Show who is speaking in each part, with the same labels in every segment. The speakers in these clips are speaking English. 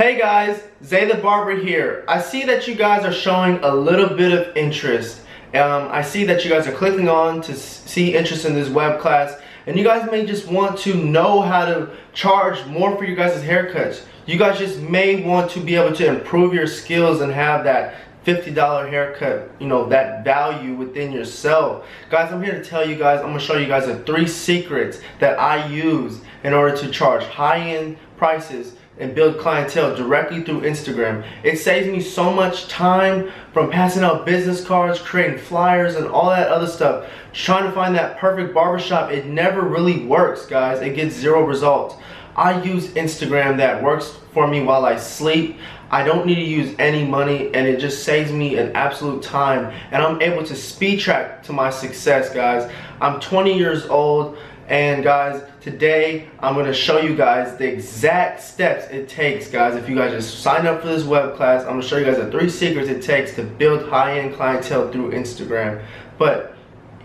Speaker 1: Hey guys, Zay the Barber here. I see that you guys are showing a little bit of interest. I see that you guys are clicking on to see interest in this web class, and you guys may just want to know how to charge more for your guys' haircuts. You guys just may want to be able to improve your skills and have that $50 haircut, you know, that value within yourself. Guys, I'm here to tell you guys, I'm going to show you guys the 3 secrets that I use in order to charge high-end prices and build clientele directly through Instagram. It saves me so much time from passing out business cards, creating flyers, and all that other stuff. Trying to find that perfect barbershop, it never really works, guys. It gets 0 results. I use Instagram. That works for me while I sleep. I don't need to use any money, and it just saves me an absolute time, and I'm able to speed track to my success, guys. I'm 20 years old, and guys, today I'm going to show you guys the exact steps it takes, guys. If you guys just sign up for this web class, I'm going to show you guys the 3 secrets it takes to build high-end clientele through Instagram. But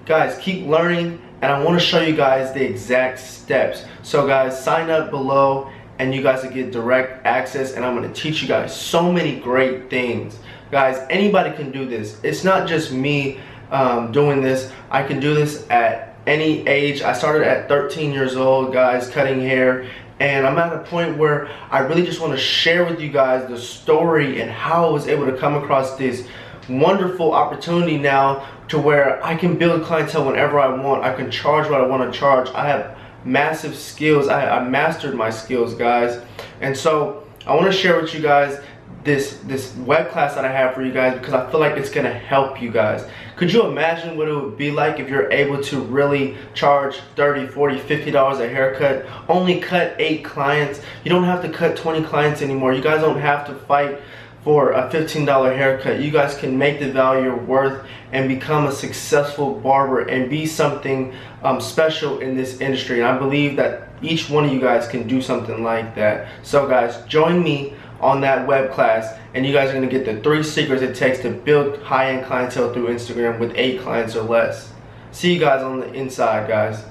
Speaker 1: guys, keep learning, and I want to show you guys the exact steps. So guys, sign up below and you guys will get direct access, and I'm going to teach you guys so many great things. Guys, anybody can do this. It's not just me doing this. I can do this at any age. I started at 13 years old, guys, cutting hair, and I'm at a point where I really just want to share with you guys the story and how I was able to come across this wonderful opportunity now to where I can build clientele whenever I want. I can charge what I want to charge. I have massive skills. I mastered my skills, guys, and so I want to share with you guys this web class that I have for you guys, because I feel like it's gonna help you guys. Could you imagine what it would be like if you're able to really charge $30, $40, $50 a haircut, only cut 8 clients? You don't have to cut 20 clients anymore. You guys don't have to fight for a $15 haircut. You guys can make the value you're worth and become a successful barber and be something special in this industry. And I believe that each one of you guys can do something like that. So guys, join me on that web class, and you guys are going to get the 3 secrets it takes to build high-end clientele through Instagram with 8 clients or less. See you guys on the inside, guys.